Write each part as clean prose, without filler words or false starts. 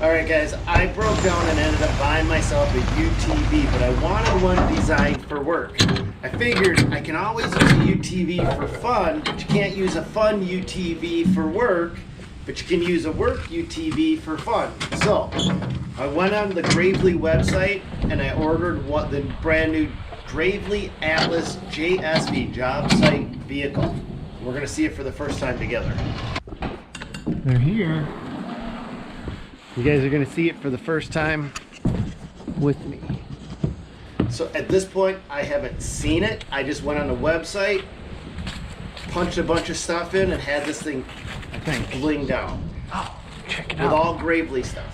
Alright guys, I broke down and ended up buying myself a UTV, but I wanted one designed for work. I figured I can always use a UTV for fun, but you can't use a fun UTV for work, but you can use a work UTV for fun. So, I went on the Gravely website and I ordered the brand new Gravely Atlas JSV, job site vehicle. We're going to see it for the first time together. They're here. You guys are going to see it for the first time with me. So at this point, I haven't seen it. I just went on the website, punched a bunch of stuff in, and had this thing, I think, blinged out. Oh, check it out. With all Gravely stuff.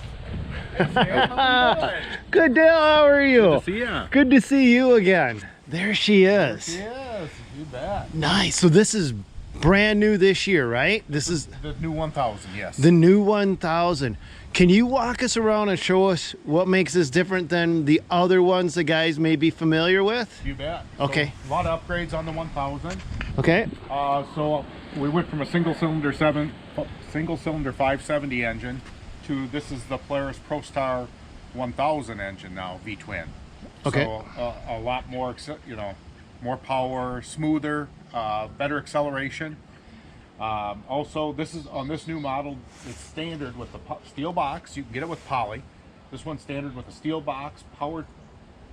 Good Dale, how are you? Good to see you. Good to see you again. There she is. There she is. You bet. Nice. So this is brand new this year, right? This is the new 1000, yes. The new 1000. Can you walk us around and show us what makes this different than the other ones the guys may be familiar with? You bet. Okay. So, a lot of upgrades on the 1000. Okay. So we went from a single cylinder 570 engine to this is the Polaris ProStar 1000 engine now, V-twin. Okay. So a lot more, more power, smoother, better acceleration. Also, this is on this new model. It's standard with the steel box. You can get it with poly. This one's standard with a steel box, power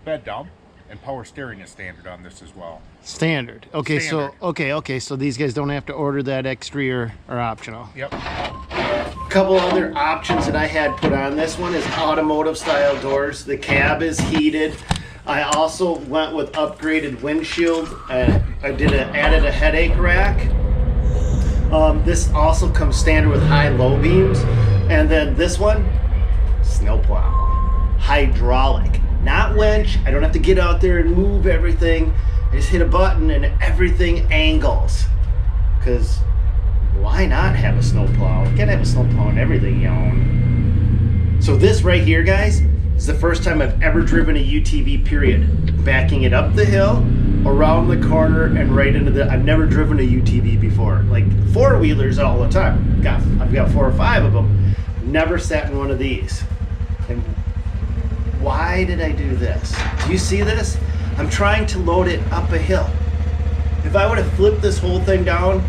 bed dump, and power steering is standard on this as well. Standard. Okay. Standard. So okay. So these guys don't have to order that extra or optional. Yep. A couple other options that I had put on this one is automotive style doors. The cab is heated. I also went with upgraded windshield. I added a headache rack. This also comes standard with high-low beams. And then this one, snowplow, hydraulic, not winch. I don't have to get out there and move everything. I just hit a button and everything angles. Because why not have a snowplow? You can't have a snowplow in everything you own. So this right here, guys, is the first time I've ever driven a UTV, period. Backing it up the hill, around the corner, and right into I've never driven a UTV before. Like four-wheelers all the time. I've got 4 or 5 of them. Never sat in one of these. And why did I do this? Do you see this? I'm trying to load it up a hill. If I would have flipped this whole thing down,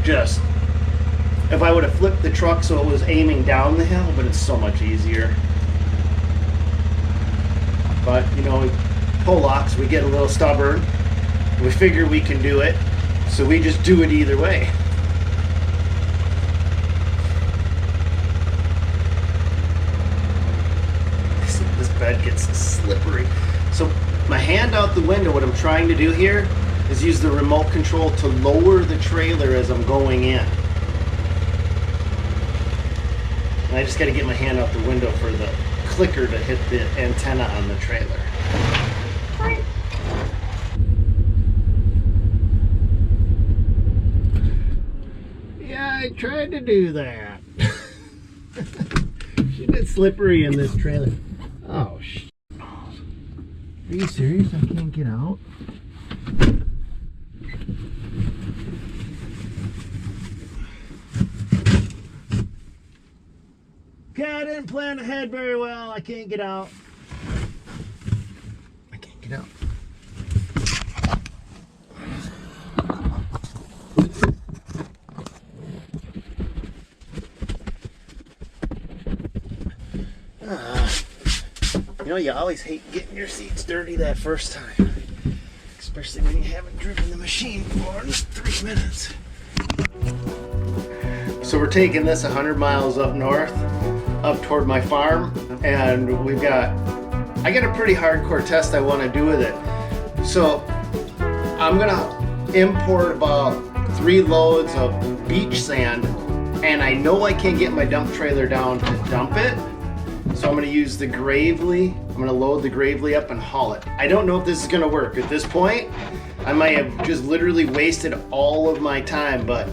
if I would have flipped the truck so it was aiming down the hill, but it's so much easier. But, Polacks, we get a little stubborn. We figure we can do it, so we just do it either way. This bed gets slippery. So my hand out the window, what I'm trying to do here is use the remote control to lower the trailer as I'm going in. And I just got to get my hand out the window for the clicker to hit the antenna on the trailer. Yeah, I tried to do that. She gets slippery in this trailer. Oh, shit. Are you serious? I can't get out? Okay, I didn't plan ahead very well. I can't get out. I can't get out. You always hate getting your seats dirty that first time. Especially when you haven't driven the machine for 3 minutes. So we're taking this 100 miles up north, up toward my farm, and I got a pretty hardcore test I want to do with it. So I'm gonna import about 3 loads of beach sand, and I know I can't get my dump trailer down to dump it. So I'm gonna use the Gravely. I'm gonna load the Gravely up and haul it. I don't know if this is gonna work. At this point, I might have just literally wasted all of my time, but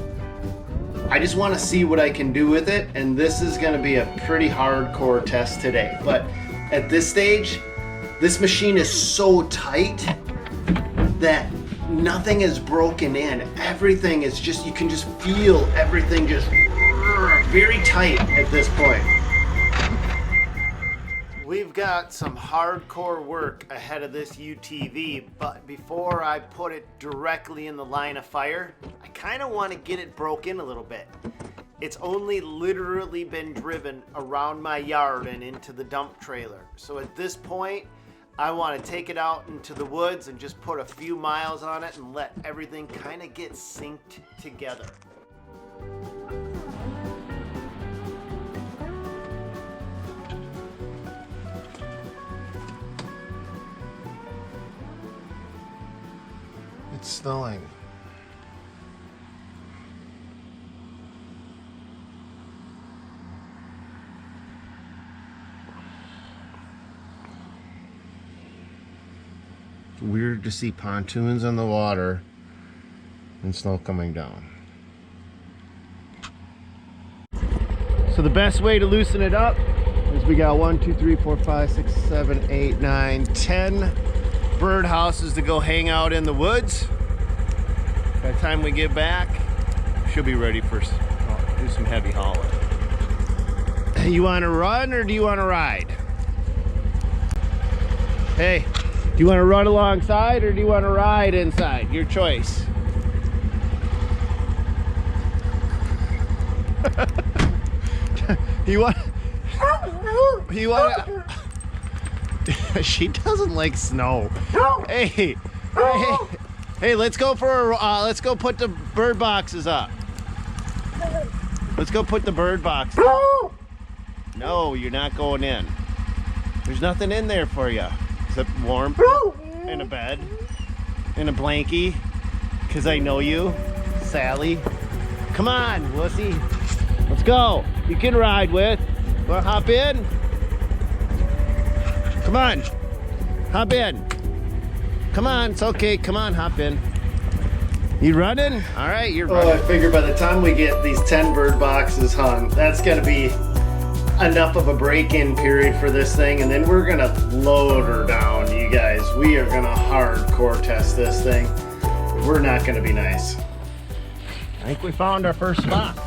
I just want to see what I can do with it, and this is going to be a pretty hardcore test today. But at this stage, this machine is so tight that nothing is broken in. Everything is just, you can just feel everything just very tight at this point. got some hardcore work ahead of this UTV, but before I put it directly in the line of fire, I kind of want to get it broke in a little bit. It's only literally been driven around my yard and into the dump trailer. So at this point, I want to take it out into the woods and just put a few miles on it and let everything kind of get synced together. It's snowing. It's weird to see pontoons on the water and snow coming down. So the best way to loosen it up is we got 1, 2, 3, 4, 5, 6, 7, 8, 9, 10 bird houses to go hang out in the woods. By the time we get back, she'll be ready for do some heavy hauling. You want to run or do you want to ride? Hey, do you want to run alongside or do you want to ride inside? Your choice. You want? She doesn't like snow. Hey, let's go for let's go put the bird boxes up. Let's go put the bird box. No, you're not going in. There's nothing in there for you except warm and a bed and a blankie. Cause I know you, Sally. Come on, wussy. Let's go. You can ride with. Wanna hop in? Come on, hop in. Come on, it's okay. Come on, hop in. You running? All right, you're running. I figure by the time we get these 10 bird boxes hung, that's gonna be enough of a break-in period for this thing, and then we're gonna load her down, you guys. We are gonna hardcore test this thing. We're not gonna be nice. I think we found our first spot.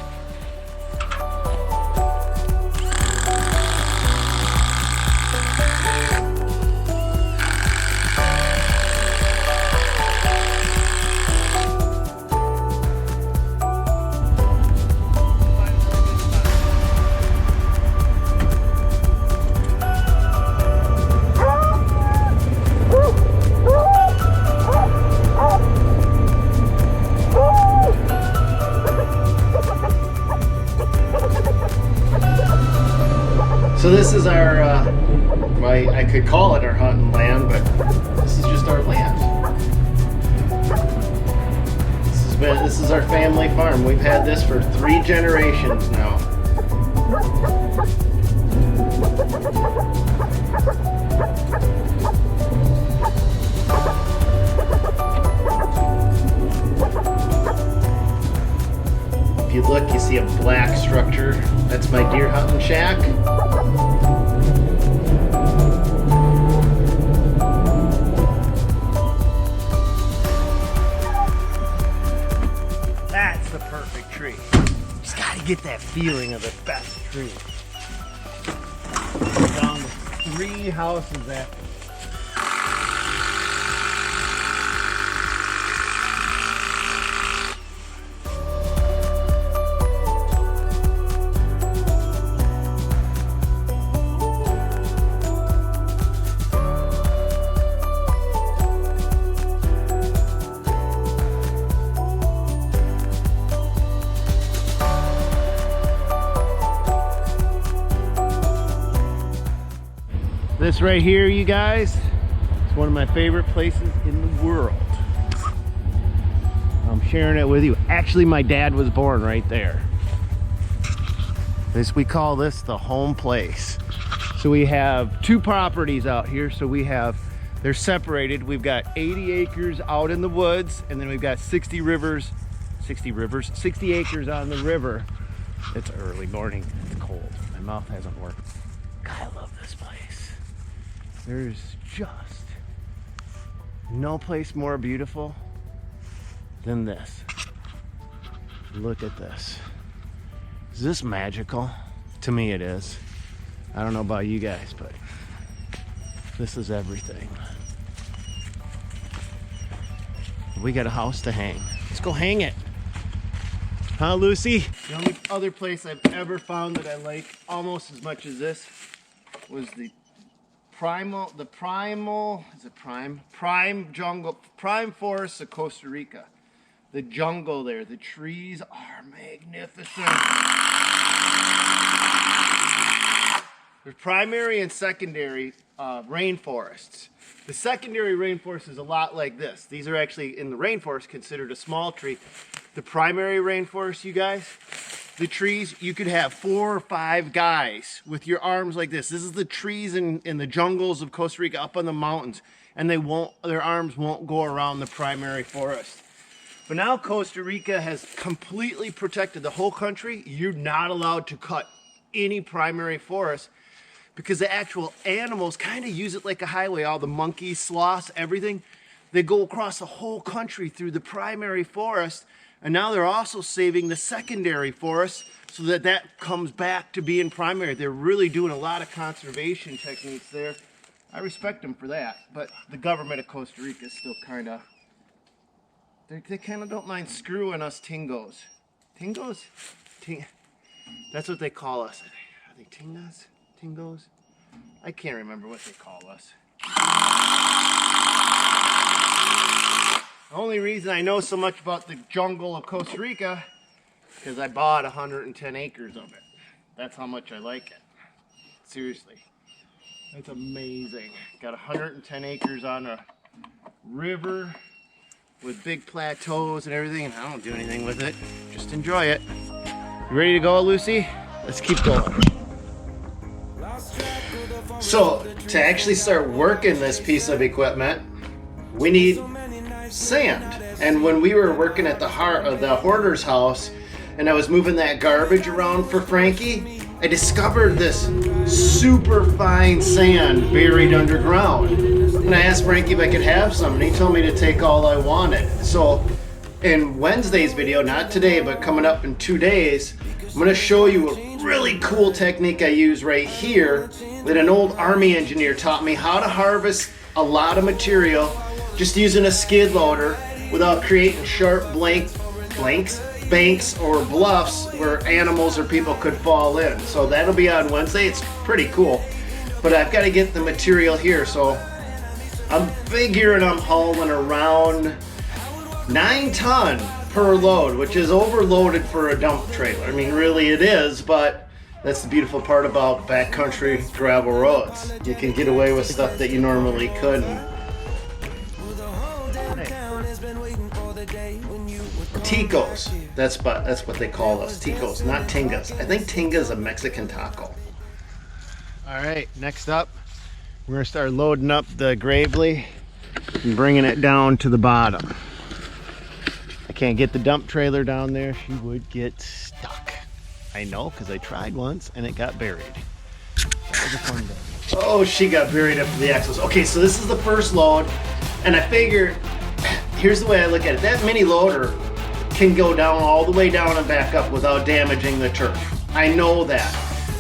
So this is our, I could call it our hunting land, but this is just our land. This is our family farm. We've had this for 3 generations now. If you look, you see a black structure. That's my deer hunting shack. That's the perfect tree. Just gotta get that feeling of the best tree. Down to 3 houses after. This right here, you guys, is one of my favorite places in the world. I'm sharing it with you. Actually, my dad was born right there. We call this the home place. So we have 2 properties out here. So they're separated. We've got 80 acres out in the woods, and then we've got 60 acres on the river. It's early morning, it's cold. My mouth hasn't worked. God, I love this place. There's just no place more beautiful than this. Look at this. Is this magical? To me it is. I don't know about you guys, but This is everything. We got a house to hang. Let's go hang it. Huh, Lucy? The only other place I've ever found that I like almost as much as this was the prime forests of Costa Rica. The jungle there, the trees are magnificent. There's primary and secondary rainforests. The secondary rainforest is a lot like this. These are actually, in the rainforest, considered a small tree. The primary rainforest, you guys, the trees, you could have 4 or 5 guys with your arms like this. This is the trees in the jungles of Costa Rica, up on the mountains, and their arms won't go around the primary forest. But now Costa Rica has completely protected the whole country. You're not allowed to cut any primary forest, because the actual animals kind of use it like a highway. All the monkeys, sloths, everything, they go across the whole country through the primary forest. And now they're also saving the secondary forest so that that comes back to being primary. They're really doing a lot of conservation techniques there. I respect them for that. But the government of Costa Rica is still kind of, they kind of don't mind screwing us Tingos. Tingos? That's what they call us. Are they Tingas? Tingos? I can't remember what they call us. The only reason I know so much about the jungle of Costa Rica because I bought 110 acres of it. That's how much I like it. Seriously. That's amazing. Got 110 acres on a river with big plateaus and everything, and I don't do anything with it. Just enjoy it. You ready to go, Lucy? Let's keep going. So, to actually start working this piece of equipment, we need sand. And when we were working at the hoarder's house and I was moving that garbage around for Frankie, I discovered this super fine sand buried underground. And I asked Frankie if I could have some, and he told me to take all I wanted. So in Wednesday's video, not today, but coming up in 2 days, I'm going to show you a really cool technique I use right here that an old Army engineer taught me how to harvest a lot of material just using a skid loader without creating sharp banks or bluffs where animals or people could fall in. So that'll be on Wednesday. It's pretty cool. But I've got to get the material here. So I'm figuring I'm hauling around 9 ton per load, which is overloaded for a dump trailer. I mean, really it is, but that's the beautiful part about backcountry gravel roads. You can get away with stuff that you normally couldn't. Ticos, that's what they call us, Ticos, not Tingas. I think Tinga's a Mexican taco. All right, next up, we're gonna start loading up the Gravely and bringing it down to the bottom. I can't get the dump trailer down there. She would get stuck. I know, because I tried once and it got buried. That was a fun day. Oh, she got buried up to the axles. Okay, so this is the first load, and I figure, here's the way I look at it. That mini loader can go down all the way down and back up without damaging the turf. I know that.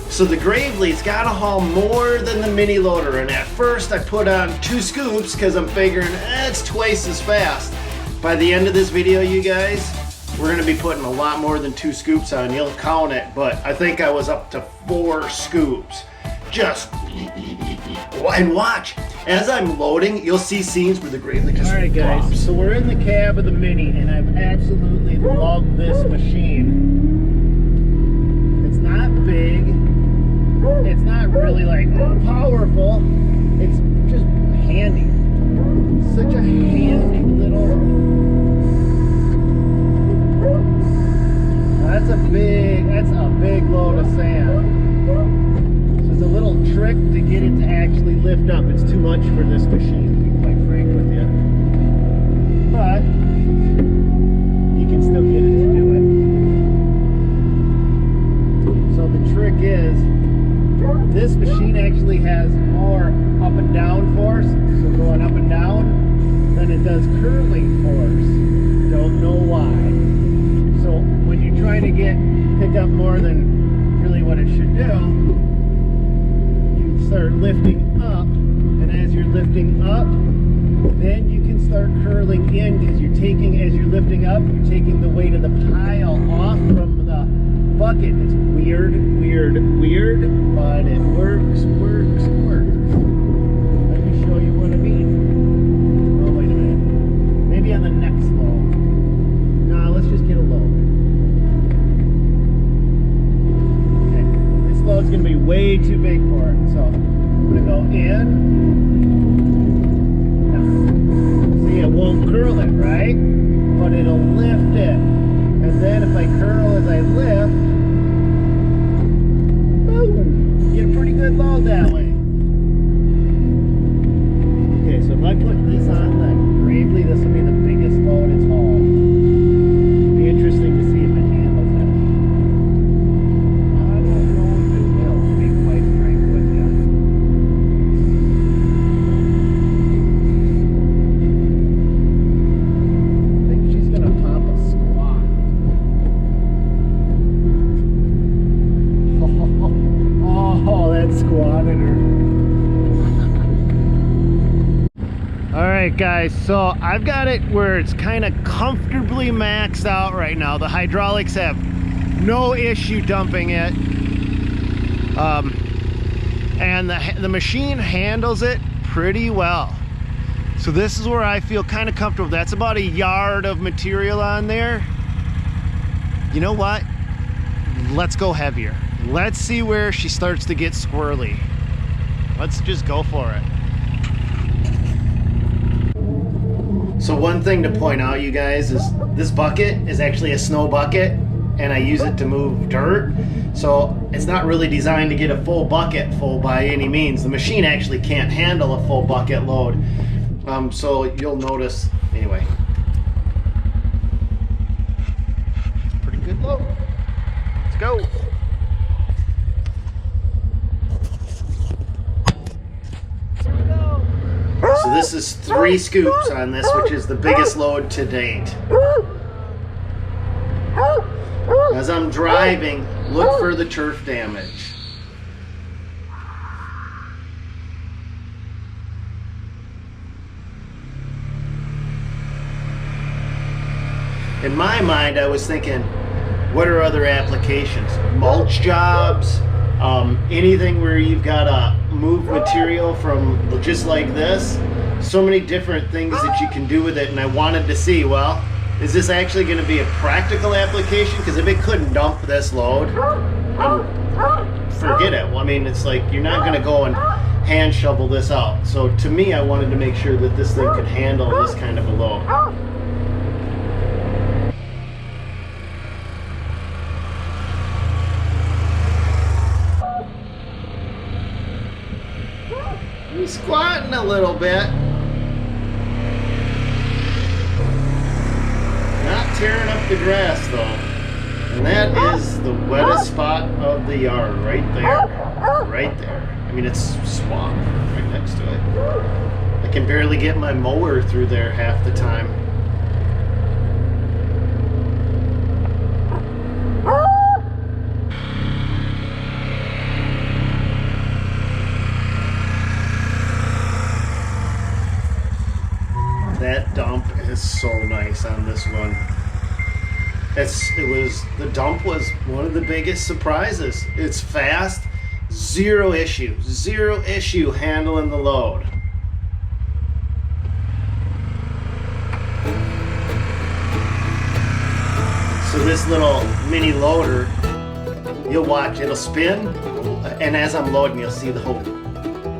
So the Gravely's gotta haul more than the mini loader, and at first I put on 2 scoops because I'm figuring it's twice as fast. By the end of this video, you guys, we're gonna be putting a lot more than 2 scoops on. You'll count it, but I think I was up to 4 scoops. Just, and watch, as I'm loading, you'll see scenes where the Gravely just drops. All right, guys, so we're in the cab of the Mini, and I've absolutely loved this machine. It's not big. It's not really like powerful. It's just handy. Such a handy little. That's a big load of sand. So it's a little trick to get it to actually lift up. It's too much for this machine, to be quite frank with you. But you can still get it to do it. So the trick is, this machine actually has more up and down force, so going up and down, than it does curling force. Don't know why. So when you're trying to pick up more than really what it should do, you start lifting up, and as you're lifting up, then you can start curling in because you're taking, as you're lifting up, you're taking the weight of the pile off from the bucket. It's weird, but it works. Let me show you what I mean. Oh, wait a minute. Maybe on the next load. No, let's just get a load. Okay, this load's gonna be way too big for it, so I'm gonna go in. See, it won't curl it, right? But it'll lift it. And then if I curl as I lift, boom, get a pretty good load that way. Okay, so if I put this on the Gravely, this will be the biggest load it's hauled. It'll be interesting to see if it handles it. I don't know if it will, to be quite frank with you. She's gonna pop a squat. Oh, that squatted her. All right, guys, so I've got it where it's kind of comfortably maxed out right now. The hydraulics have no issue dumping it. And the machine handles it pretty well. So this is where I feel kind of comfortable. That's about a yard of material on there. You know what? Let's go heavier. Let's see where she starts to get squirrely. Let's just go for it. So one thing to point out, you guys, is this bucket is actually a snow bucket, and I use it to move dirt. So it's not really designed to get a full bucket full by any means. The machine actually can't handle a full bucket load. So you'll notice, anyway. Pretty good load. Let's go. So this is 3 scoops on this, which is the biggest load to date. As I'm driving, look for the turf damage. In my mind, I was thinking, what are other applications? Mulch jobs, anything where you've got to move material from just like this. So many different things that you can do with it, and I wanted to see, well, is this actually going to be a practical application? Because if it couldn't dump this load, forget it. Well, I mean, it's like you're not going to go and hand shovel this out. So to me, I wanted to make sure that this thing could handle this kind of a load. He's squatting a little bit. Not tearing up the grass though. And that is the wettest spot of the yard, right there. Right there. I mean, it's swamp right next to it. I can barely get my mower through there half the time. That dump is so nice on this one. The dump was one of the biggest surprises. It's fast, zero issue handling the load. So this little mini loader, you'll watch, it'll spin, and as I'm loading, you'll see the whole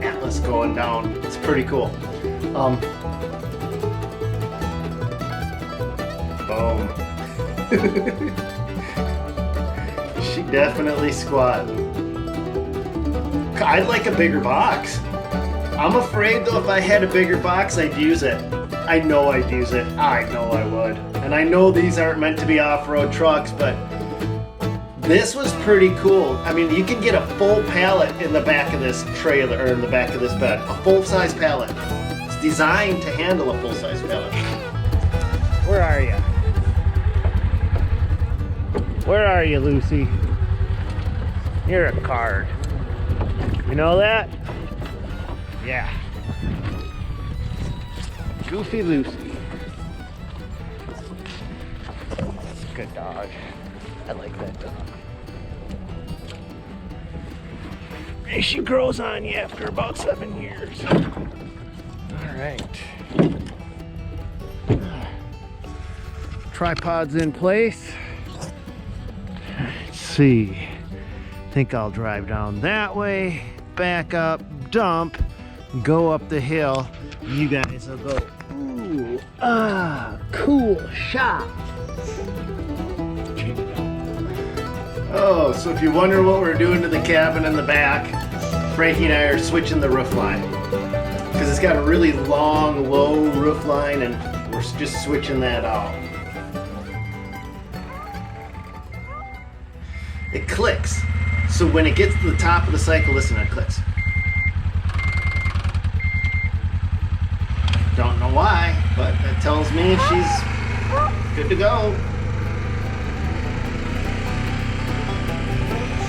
atlas going down. It's pretty cool. Boom. She definitely squatting. I'd like a bigger box. I'm afraid though if I had a bigger box I'd use it. I know I'd use it. I know I would. And I know these aren't meant to be off-road trucks, but this was pretty cool. I mean, you can get a full pallet in the back of this trailer, or in the back of this bed. A full-size pallet. It's designed to handle a full-size pallet. Where are you? Where are you, Lucy? You're a card. You know that? Yeah. Goofy Lucy. Good dog. I like that dog. And she grows on you after about 7 years. All right. Tripod's in place. Let's see. I think I'll drive down that way, back up, dump, go up the hill. You guys will go, ooh, cool shot. Oh, so if you wonder what we're doing to the cabin in the back, Frankie and I are switching the roof line. Because it's got a really long, low roof line, and we're just switching that out. It clicks. So when it gets to the top of the cycle, listen, it clicks. Don't know why, but that tells me she's good to go.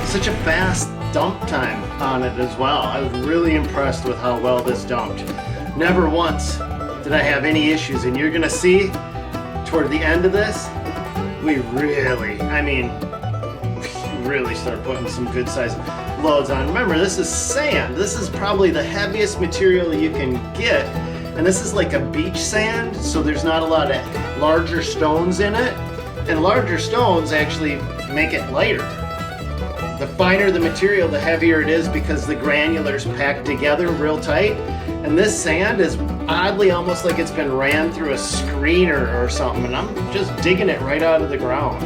Such a fast dump time on it as well. I was really impressed with how well this dumped. Never once did I have any issues, and you're gonna see toward the end of this, we really, really start putting some good size loads on. Remember, this is sand. This is probably the heaviest material you can get, and this is like a beach sand, so there's not a lot of larger stones in it, and larger stones actually make it lighter. The finer the material, the heavier it is because the granulars packed together real tight, and this sand is oddly almost like it's been ran through a screener or something, and I'm just digging it right out of the ground.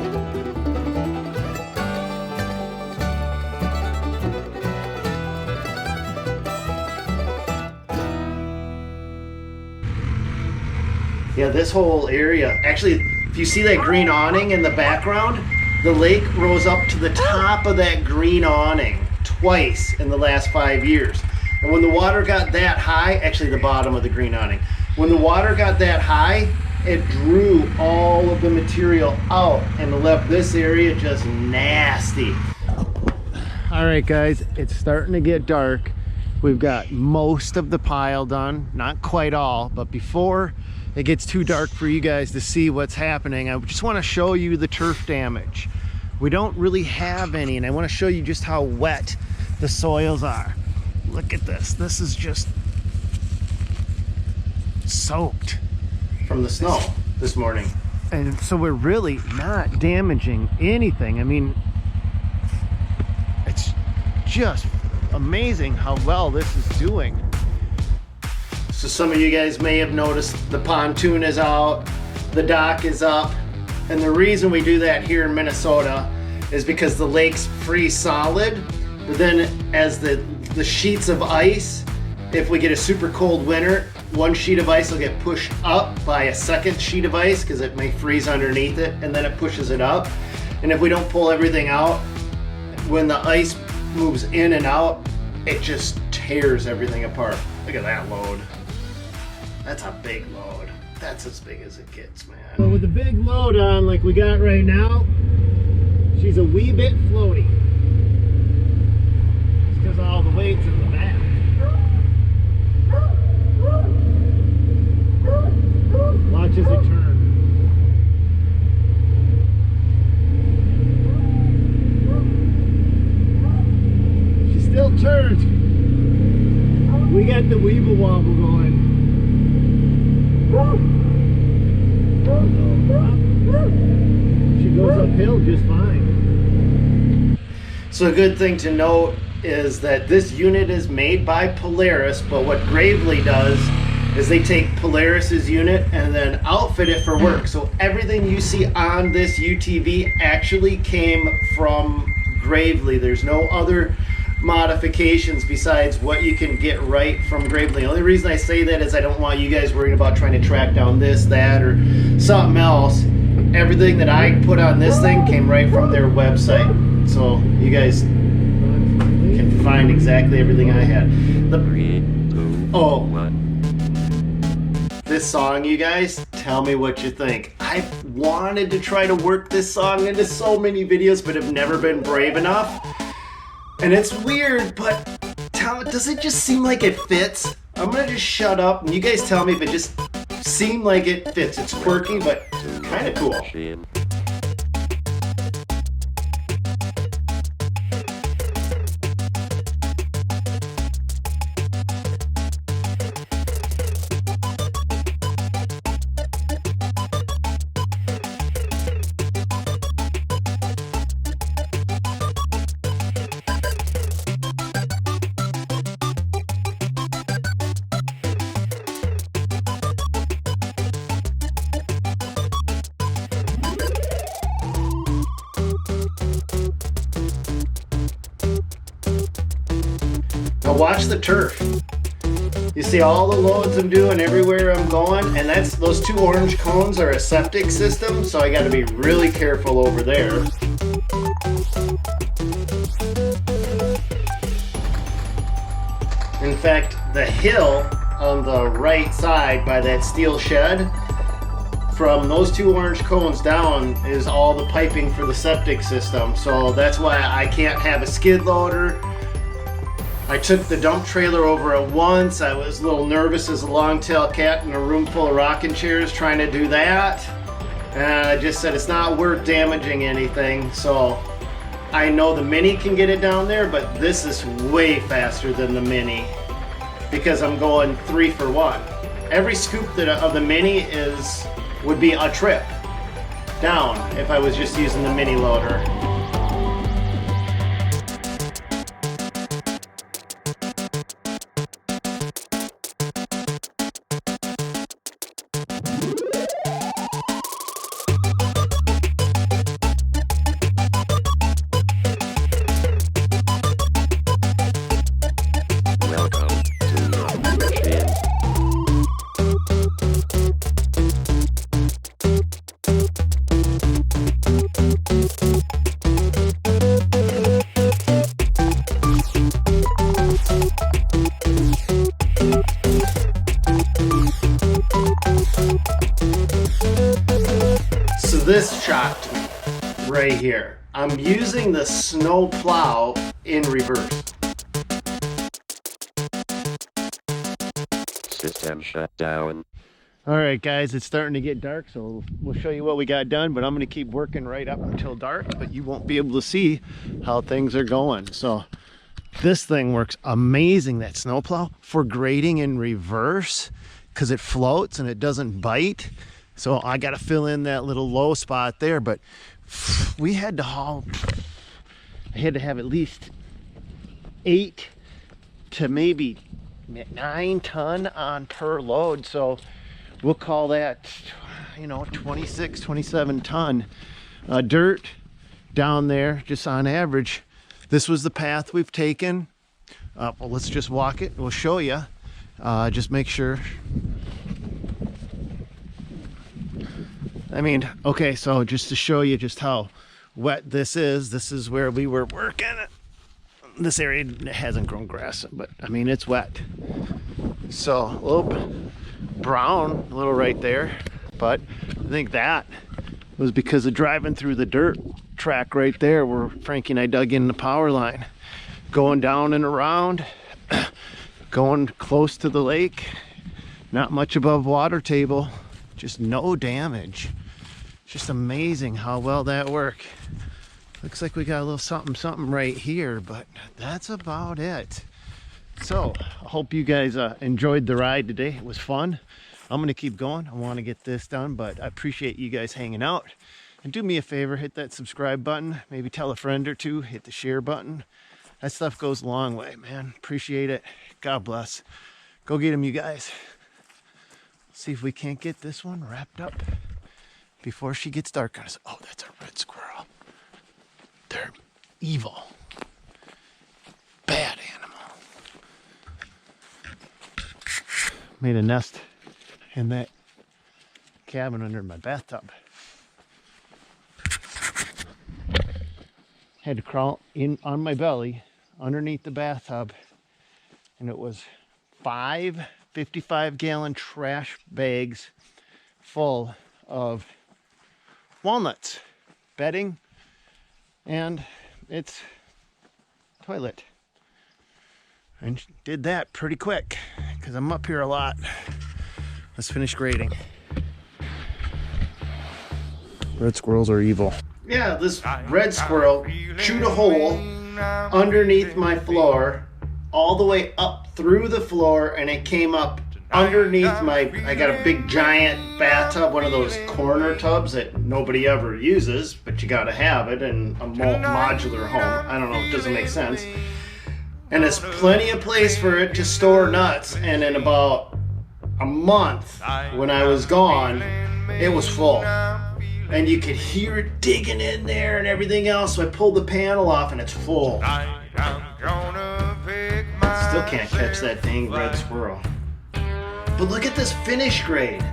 Yeah, this whole area, actually, if you see that green awning in the background, the lake rose up to the top of that green awning twice in the last 5 years. And when the water got that high, actually the bottom of the green awning, when the water got that high, it drew all of the material out and left this area just nasty. All right, guys, it's starting to get dark. We've got most of the pile done, not quite all, but before it gets too dark for you guys to see what's happening, I just want to show you the turf damage. We don't really have any, and I want to show you just how wet the soils are. Look at this. This is just soaked from the snow this morning. And so we're really not damaging anything. I mean, it's just amazing how well this is doing. So some of you guys may have noticed the pontoon is out, the dock is up, and the reason we do that here in Minnesota is because the lake's free solid, but then as the sheets of ice, if we get a super cold winter, one sheet of ice will get pushed up by a second sheet of ice because it may freeze underneath it, and then it pushes it up. And if we don't pull everything out, when the ice moves in and out, it just tears everything apart. Look at that load. That's a big load. That's as big as it gets, man. So with the big load on like we got right now, she's a wee bit floaty. It's because all the weight's in the back. Watch as it turns. She still turns. We got the weeble wobble going. She goes uphill just fine. So a good thing to note is that this unit is made by Polaris, but what Gravely does is they take Polaris's unit and then outfit it for work. So everything you see on this UTV actually came from Gravely. There's no other modifications besides what you can get right from Gravely. The only reason I say that is I don't want you guys worrying about trying to track down this, that, or something else. Everything that I put on this thing came right from their website. So you guys can find exactly everything I had. This song, you guys, tell me what you think. I've wanted to try to work this song into so many videos, but have never been brave enough. And it's weird, but does it just seem like it fits? I'm gonna just shut up and you guys tell me if it just seemed like it fits. It's quirky, but kind of cool. Now watch the turf. You see all the loads I'm doing everywhere I'm going, and that's those two orange cones are a septic system, so I got to be really careful over there. In fact, the hill on the right side by that steel shed, from those two orange cones down is all the piping for the septic system, so that's why I can't have a skid loader. I took the dump trailer over it once. I was a little nervous as a long-tailed cat in a room full of rocking chairs trying to do that. And I just said it's not worth damaging anything. So I know the Mini can get it down there, but this is way faster than the Mini because I'm going 3 for 1. Every scoop of the Mini would be a trip down if I was just using the Mini loader. So this shocked me right here. I'm using the snow plow in reverse. System shut down. All right, guys, it's starting to get dark, so we'll show you what we got done, but I'm going to keep working right up until dark, but you won't be able to see how things are going. So this thing works amazing, that snowplow, for grading in reverse because it floats and it doesn't bite. So I got to fill in that little low spot there, but we had to haul, I had to have at least 8 to maybe 9 ton on per load. So we'll call that, you know, 26, 27 ton dirt down there just on average. This was the path we've taken. Well, let's just walk it. We'll show you. Just make sure. I mean, okay, so just to show you just how wet this is where we were working. This area hasn't grown grass, but I mean, it's wet. So a little brown, a little right there, but I think that was because of driving through the dirt track right there where Frankie and I dug in the power line, going down and around, going close to the lake, not much above water table, just no damage. Just amazing how well that worked. Looks like we got a little something right here, but that's about it. So I hope you guys enjoyed the ride today. It was fun. I'm gonna keep going. I want to get this done, but I appreciate you guys hanging out. And do me a favor, hit that subscribe button, maybe tell a friend or two, hit the share button. That stuff goes a long way, man. Appreciate it. God bless. Go get them, you guys. See if we can't get this one wrapped up before she gets dark on us. Oh, that's a red squirrel. They're evil. Bad animal. Made a nest in that cabin under my bathtub. Had to crawl in on my belly underneath the bathtub, and it was 5 55-gallon trash bags full of walnuts, bedding, and its toilet. And did that pretty quick. because I'm up here a lot. Let's finish grading. Red squirrels are evil. Yeah, this red squirrel chewed a hole underneath my floor, all the way up through the floor, and it came up underneath I got a big giant bathtub, one of those corner tubs that nobody ever uses, but you gotta have it in a modular home. I don't know, it doesn't make sense. And there's plenty of place for it to store nuts, and in about a month, when I was gone, it was full. And you could hear it digging in there and everything else, so I pulled the panel off and it's full. Still can't catch that dang red squirrel. But look at this finish grade.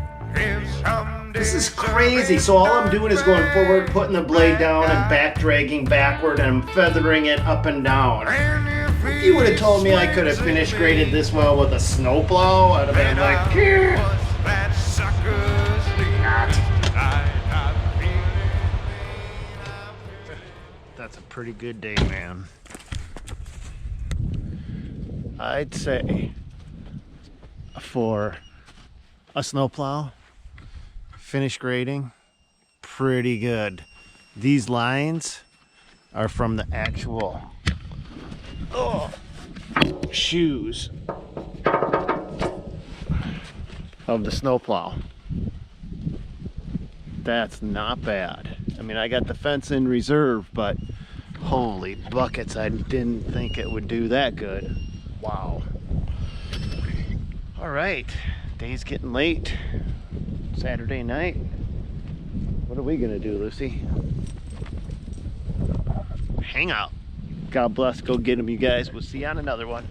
This is crazy. So all I'm doing is going forward, putting the blade down and back dragging backward, and I'm feathering it up and down. If you would have told me I could have finish graded this well with a snowplow, I'd have been like, that's a pretty good day, man. I'd say for a snowplow, finish grading, pretty good. These lines are from the actual shoes of the snowplow. That's not bad. I mean, I got the fence in reserve, but holy buckets, I didn't think it would do that good. Wow. All right, day's getting late. Saturday night. What are we gonna do, Lucy? Hang out. God bless. Go get them, you guys. We'll see you on another one.